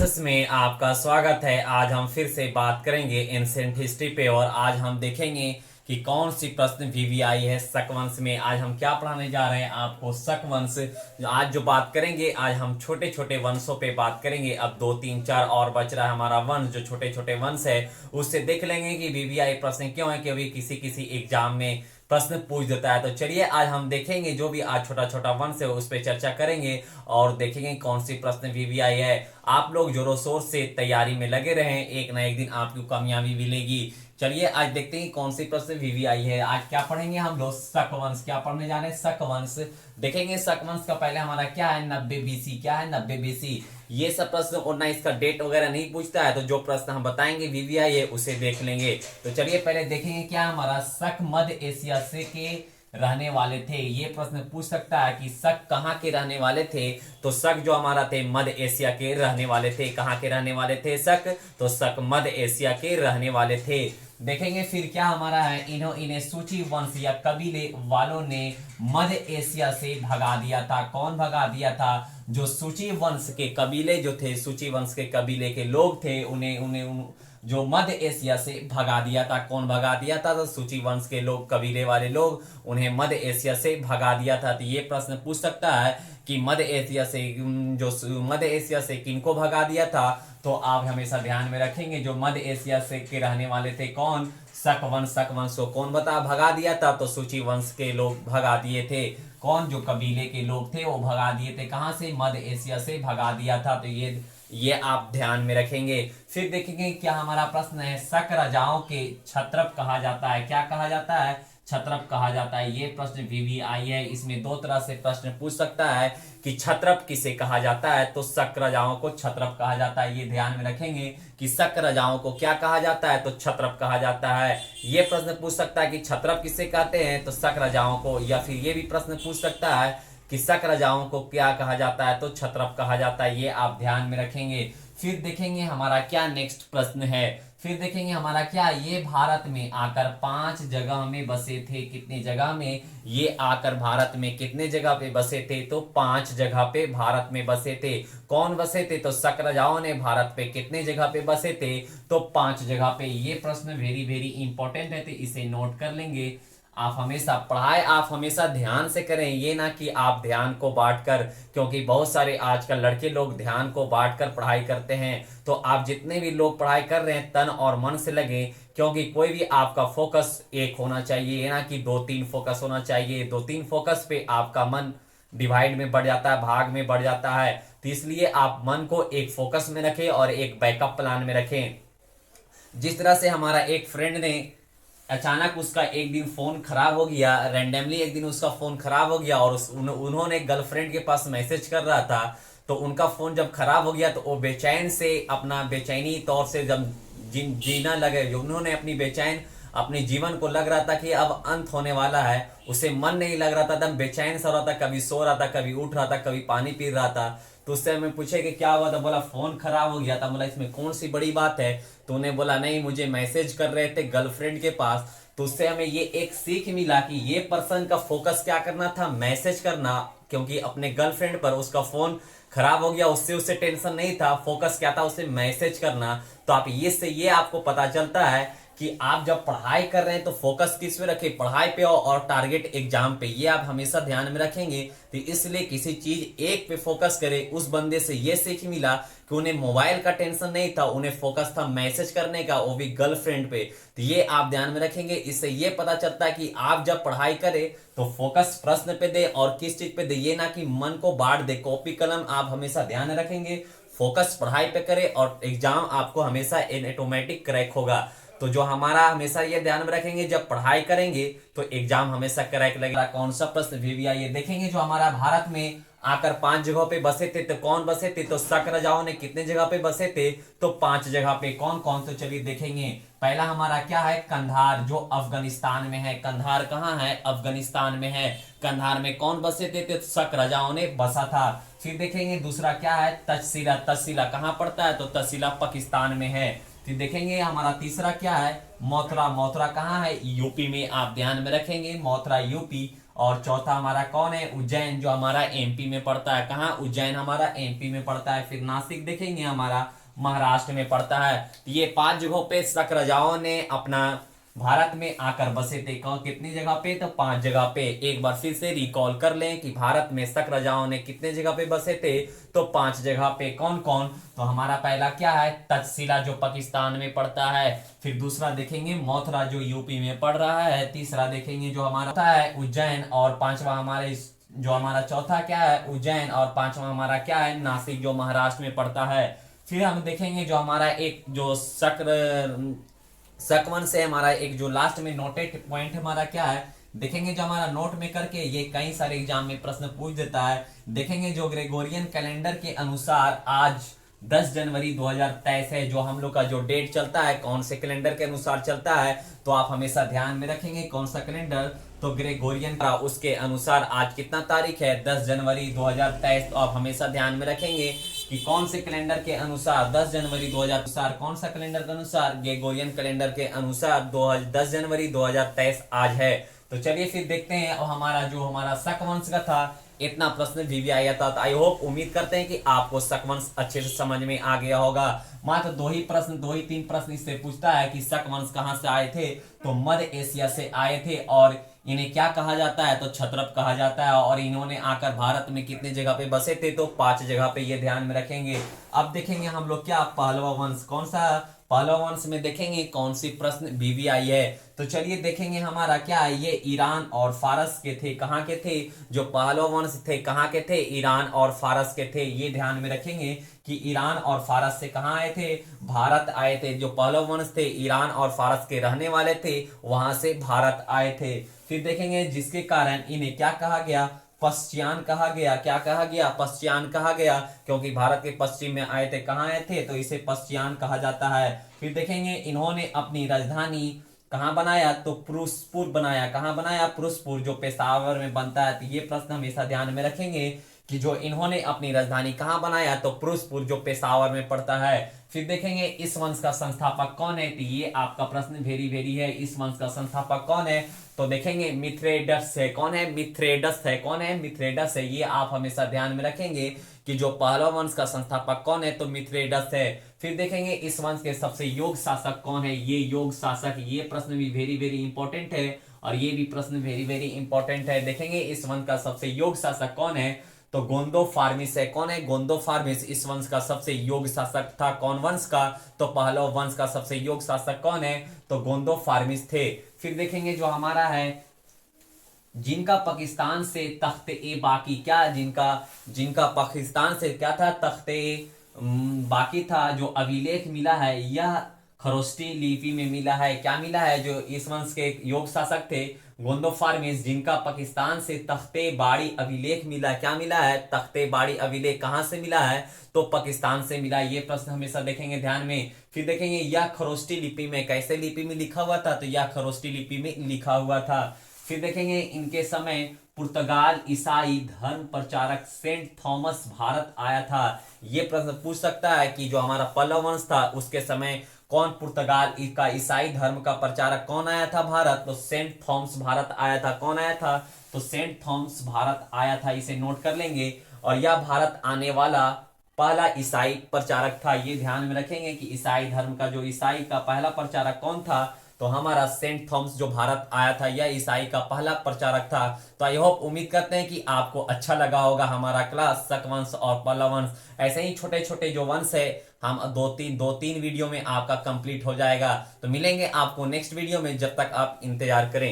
Classes में आपका स्वागत है। आज हम फिर से बात करेंगे एंशिएंट हिस्ट्री पे और आज हम देखेंगे कि कौन सी प्रश्न वीवीआई है शक वंश में। आज हम क्या पढ़ाने जा रहे हैं आपको, शक वंश। आज जो बात करेंगे, आज हम छोटे छोटे वंशों पे बात करेंगे। अब 2 3 4 और बच रहा है हमारा वंश, जो छोटे छोटे वंश है उससे देख लेंगे कि वीवीआई प्रश्न क्यों है कि अभी किसी किसी एग्जाम में प्रश्न पूछ देता है। तो चलिए आज हम देखेंगे जो भी आज छोटा छोटा वंश है उस पर चर्चा करेंगे और देखेंगे कौन सी प्रश्न वीवीआई है। आप लोग जोरों शोर से तैयारी में लगे रहें, एक ना एक दिन आपको कामयाबी मिलेगी। चलिए आज देखते हैं कौन सी प्रश्न वीवीआई है। आज क्या पढ़ेंगे हम लोग, शक वंश। क्या पढ़ने जा रहे हैं, शक वंश देखेंगे। शक वंश का पहले हमारा क्या है, 90 बीसी। क्या है 90 बीसी, ये सब प्रश्न और ना इसका डेट वगैरह नहीं पूछता है। तो जो प्रश्न हम बताएंगे वीवीआई है उसे देख लेंगे। तो चलिए पहले देखेंगे क्या हमारा, शक मध्य एशिया से के रहने वाले थे। ये प्रश्न पूछ सकता है कि शक कहाँ के रहने वाले थे। तो शक जो हमारा थे मध्य एशिया के रहने वाले थे। कहाँ के रहने वाले थे शक, तो शक मध्य एशिया के रहने वाले थे। देखेंगे फिर क्या हमारा है, इन्हें सूची वंश या कबीले वालों ने मध्य एशिया से भगा दिया था। कौन भगा दिया था, जो सूची वंश के कबीले जो थे, सूची वंश के कबीले के लोग थे, उन्हें जो मध्य एशिया से भगा दिया था। कौन भगा दिया था, तो सूची वंश के लोग, कबीले वाले लोग, उन्हें मध्य एशिया से भगा दिया था। तो ये प्रश्न पूछ सकता है कि मध्य एशिया से, जो मध्य एशिया से किनको भगा दिया था। तो आप हमेशा ध्यान में रखेंगे जो मध्य एशिया से के रहने वाले थे कौन, शक वंश। शक वंश को कौन भगा दिया था, तो सूची वंश के लोग भगा दिए थे। कौन, जो कबीले के लोग थे वो भगा दिए थे। कहां से, मध्य एशिया से भगा दिया था। तो ये आप ध्यान में रखेंगे। फिर देखेंगे क्या हमारा प्रश्न है, शक राजाओं के क्षत्रप कहा जाता है। क्या कहा जाता है, क्षत्रप कहा जाता है। ये प्रश्न वीवीआई है। इसमें दो तरह से प्रश्न पूछ सकता है कि क्षत्रप किसे कहा जाता है। तो शक राजाओं को क्षत्रप कहा जाता है। ये ध्यान में रखेंगे कि शक राजाओं को क्या कहा जाता है, तो क्षत्रप कहा जाता है। ये प्रश्न पूछ सकता है कि क्षत्रप किसे कहते हैं, तो शक राजाओं को। या फिर ये भी प्रश्न पूछ सकता है कि शक राजाओं को क्या कहा जाता है, तो क्षत्रप कहा जाता है। ये आप ध्यान में रखेंगे। फिर देखेंगे हमारा क्या नेक्स्ट प्रश्न है। फिर देखेंगे हमारा क्या, ये भारत में आकर 5 जगह में बसे थे। कितने जगह में, ये आकर भारत में कितने जगह पे बसे थे, तो 5 जगह पे भारत में बसे थे। कौन बसे थे, तो शक राजाओं ने भारत पे कितने जगह पे बसे थे, तो 5 जगह पे। ये प्रश्न वेरी वेरी इंपॉर्टेंट है, तो इसे नोट कर लेंगे। आप हमेशा पढ़ाई आप हमेशा ध्यान से करें, ये ना कि आप ध्यान को बांटकर, क्योंकि बहुत सारे आजकल लड़के लोग ध्यान को बांटकर पढ़ाई करते हैं। तो आप जितने भी लोग पढ़ाई कर रहे हैं तन और मन से लगे, क्योंकि कोई भी आपका फोकस एक होना चाहिए, ये ना कि 2 3 फोकस होना चाहिए। 2 3 फोकस पे आपका मन डिवाइड में बढ़ जाता है, भाग में बढ़ जाता है। तो इसलिए आप मन को एक फोकस में रखें और एक बैकअप प्लान में रखें। जिस तरह से हमारा एक फ्रेंड ने अचानक उसका एक दिन फोन खराब हो गया, रैंडमली एक दिन उसका फोन खराब हो गया और उन्होंने गर्लफ्रेंड के पास मैसेज कर रहा था। तो उनका फोन जब खराब हो गया तो वो बेचैन से, अपना बेचैनी तौर से जब जीना लगे, जो उन्होंने अपनी बेचैन अपने जीवन को लग रहा था कि अब अंत होने वाला है, उसे मन नहीं लग रहा था, एकदम बेचैन सा रहा था, कभी सो रहा था, कभी उठ रहा था, कभी पानी पी रहा था। तो उससे हमें पूछे कि क्या हुआ, था बोला फोन खराब हो गया था। बोला इसमें कौन सी बड़ी बात है, तो उन्हें बोला नहीं, मुझे मैसेज कर रहे थे गर्लफ्रेंड के पास। तो उससे हमें ये एक सीख मिला कि ये पर्सन का फोकस क्या करना था, मैसेज करना, क्योंकि अपने गर्लफ्रेंड पर उसका फोन खराब हो गया, उसे टेंशन नहीं था, फोकस क्या था, उसे मैसेज करना। तो आप ये आपको पता चलता है कि आप जब पढ़ाई कर रहे हैं तो फोकस किस पे रखें, पढ़ाई पे और टारगेट एग्जाम पे। ये आप हमेशा ध्यान में रखेंगे। तो इसलिए किसी चीज एक पे फोकस करें। उस बंदे से ये सीख मिला कि उन्हें मोबाइल का टेंशन नहीं था, उन्हें फोकस था मैसेज करने का, वो भी गर्लफ्रेंड पे। तो ये आप ध्यान में रखेंगे। इससे ये पता चलता है कि आप जब पढ़ाई करें तो फोकस प्रश्न पे दे और किस चीज पे दे, ये ना कि मन को बांट दे। कॉपी कलम आप हमेशा ध्यान रखेंगे, फोकस पढ़ाई पे करें और एग्जाम आपको हमेशा ऑटोमेटिक क्रैक होगा। तो जो हमारा हमेशा ये ध्यान में रखेंगे, जब पढ़ाई करेंगे तो एग्जाम हमेशा क्रैक लगेगा। कौन सा प्रश्न वीवीआई, ये देखेंगे जो हमारा भारत में आकर 5 जगहों पे बसे थे। तो कौन बसे थे, तो शक राजाओं ने कितने जगह पे बसे थे, तो 5 जगह पे। कौन कौन, तो चलिए देखेंगे। पहला हमारा क्या है, कंधार, जो अफगानिस्तान में है। कंधार कहाँ है, अफगानिस्तान में है। कंधार में कौन बसे थे, तो शक राजाओं ने बसा था। फिर देखेंगे दूसरा क्या है, तक्षशिला। तक्षशिला कहाँ पड़ता है, तो तक्षशिला पाकिस्तान में है। फिर देखेंगे हमारा तीसरा क्या है, मथुरा। मथुरा कहाँ है, यूपी में। आप ध्यान में रखेंगे, मथुरा यूपी। और चौथा हमारा कौन है, उज्जैन, जो हमारा एमपी में पड़ता है। कहाँ, उज्जैन हमारा एमपी में पड़ता है। फिर नासिक देखेंगे हमारा महाराष्ट्र में पड़ता है। तो ये 5 जगहों पे शक राजाओं ने अपना भारत में आकर बसे थे। कितनी जगह पे, तो 5 जगह पे। एक बार फिर से रिकॉल कर लें कि भारत में शक राजाओं ने कितने जगह पे बसे थे, तो 5 जगह पे। कौन कौन, तो हमारा पहला क्या है, तक्षशिला जो पाकिस्तान में पड़ता है। फिर दूसरा देखेंगे मथुरा जो यूपी में पड़ रहा है। तीसरा देखेंगे जो हमारा है उज्जैन। और पांचवा हमारे जो हमारा चौथा क्या है, उज्जैन। और पांचवा हमारा क्या है, नासिक जो महाराष्ट्र में पड़ता है। फिर हम देखेंगे जो हमारा एक जो सकवन से हमारा एक जो लास्ट में नोटेड पॉइंट हमारा क्या है, देखेंगे जो हमारा नोट में करके ये कई सारे एग्जाम में प्रश्न पूछ देता है। देखेंगे जो ग्रेगोरियन कैलेंडर के अनुसार आज 10 जनवरी 2023 है, जो हम लोग का जो डेट चलता है, कौन से कैलेंडर के अनुसार चलता है, तो आप हमेशा ध्यान में रखेंगे कौन सा कैलेंडर, तो ग्रेगोरियन का, उसके अनुसार आज कितना तारीख है, 10 जनवरी 2023। तो आप हमेशा ध्यान में रखेंगे कि कौन से कैलेंडर के अनुसार 10 जनवरी 2000 अनुसार, कौन सा कैलेंडर के अनुसार, ग्रेगोरियन कैलेंडर के अनुसार 10 जनवरी 2023 आज है। तो चलिए फिर देखते हैं। और हमारा जो हमारा शक वंश का था, इतना प्रश्न भी आया था। तो आई होप, उम्मीद करते हैं कि आपको शक वंश अच्छे से समझ में आ गया होगा। मात्र 2 ही 3 प्रश्न इससे पूछता है कि शक वंश कहाँ से आए थे, तो मध्य एशिया से आए थे। और इन्हें क्या कहा जाता है, तो क्षत्रप कहा जाता है। और इन्होंने आकर भारत में कितने जगह पे बसे थे, तो 5 जगह पे, ये ध्यान में रखेंगे। अब देखेंगे हम लोग क्या, पहलवा वंश। कौन सा, पहलवा वंश में देखेंगे कौन सी प्रश्न बीवीआई है। तो चलिए देखेंगे हमारा क्या है, ये ईरान और फारस के थे। कहाँ के थे, जो पहलवा वंश थे, कहाँ के थे, ईरान और फारस के थे। ये ध्यान में रखेंगे कि ईरान और फारस से कहाँ आए थे, भारत आए थे। जो पहलवा वंश थे ईरान और फारस के रहने वाले थे, वहां से भारत आए थे। फिर देखेंगे जिसके कारण इन्हें क्या कहा गया, पश्चियान कहा गया। क्या कहा गया, पश्चियान कहा गया, क्योंकि भारत के पश्चिम में आए थे। कहाँ आए थे, तो इसे पश्चियान कहा जाता है। फिर देखेंगे इन्होंने अपनी राजधानी कहाँ बनाया, तो पुरुषपुर बनाया। कहाँ बनाया, पुरुषपुर, जो पेशावर में बनता है। तो ये प्रश्न हमेशा ध्यान में रखेंगे कि जो इन्होंने अपनी राजधानी कहाँ बनाया, तो पुरुषपुर, जो पेशावर में पड़ता है। फिर देखेंगे इस वंश का संस्थापक कौन है, तो ये आपका प्रश्न वेरी वेरी है, इस वंश का संस्थापक कौन है। तो देखेंगे मिथ्रेडस है। कौन है, मिथ्रेडस है। कौन है, मिथ्रेडस है। ये आप हमेशा ध्यान में रखेंगे कि जो पहलवा वंश का संस्थापक कौन है, तो मिथ्रेडस है। फिर देखेंगे इस वंश के सबसे योग्य शासक कौन है, ये योग्य शासक। ये प्रश्न भी वेरी वेरी इंपॉर्टेंट है, और ये भी प्रश्न वेरी वेरी इंपॉर्टेंट है। देखेंगे इस वंश का सबसे योग्य शासक कौन है, तो गोंदो फार्मिस है। कौन है, गोंदो फार्मिस इस वंश का सबसे योग्य शासक था। कौन वंश का, तो पहलवा वंश का सबसे योग्य शासक कौन है, तो गोंदो फार्मिस थे। फिर देखेंगे जो हमारा है, जिनका पाकिस्तान से तख्ते ए बाकी, क्या, जिनका पाकिस्तान से क्या था, तख्ते बाकी था, जो अभिलेख मिला है, यह खरोष्टी लिपि में मिला है। क्या मिला है, जो इस वंश के योग शासक थे गोंदो फार्मिस, जिनका पाकिस्तान से तख्ते बाड़ी अभिलेख मिला। क्या मिला है, तख्ते बाड़ी अभिलेख। कहां से मिला है, तो पाकिस्तान से मिला। ये प्रश्न हमेशा देखेंगे ध्यान में। फिर देखेंगे यह खरोष्टी लिपि में, कैसे लिपि में लिखा हुआ था, तो यह खरोष्टी लिपि में लिखा हुआ था। फिर देखेंगे इनके समय पुर्तगाल ईसाई धर्म प्रचारक सेंट थॉमस भारत आया था। ये प्रश्न पूछ सकता है कि जो हमारा पल्लव वंश था, उसके समय कौन पुर्तगाल का ईसाई धर्म का प्रचारक कौन आया था भारत, तो सेंट थॉमस भारत आया था। कौन आया था, तो सेंट थॉमस भारत आया था। इसे नोट कर लेंगे। और यह भारत आने वाला पहला ईसाई प्रचारक था। ये ध्यान में रखेंगे कि ईसाई धर्म का जो ईसाई का पहला प्रचारक कौन था, तो हमारा सेंट थॉमस जो भारत आया था, यह ईसाई का पहला प्रचारक था। तो आई होप, उम्मीद करते हैं कि आपको अच्छा लगा होगा हमारा क्लास शक वंश और पल्लव वंश। ऐसे ही छोटे छोटे जो वंश है, हम दो तीन वीडियो में आपका कंप्लीट हो जाएगा। तो मिलेंगे आपको नेक्स्ट वीडियो में, जब तक आप इंतजार करें।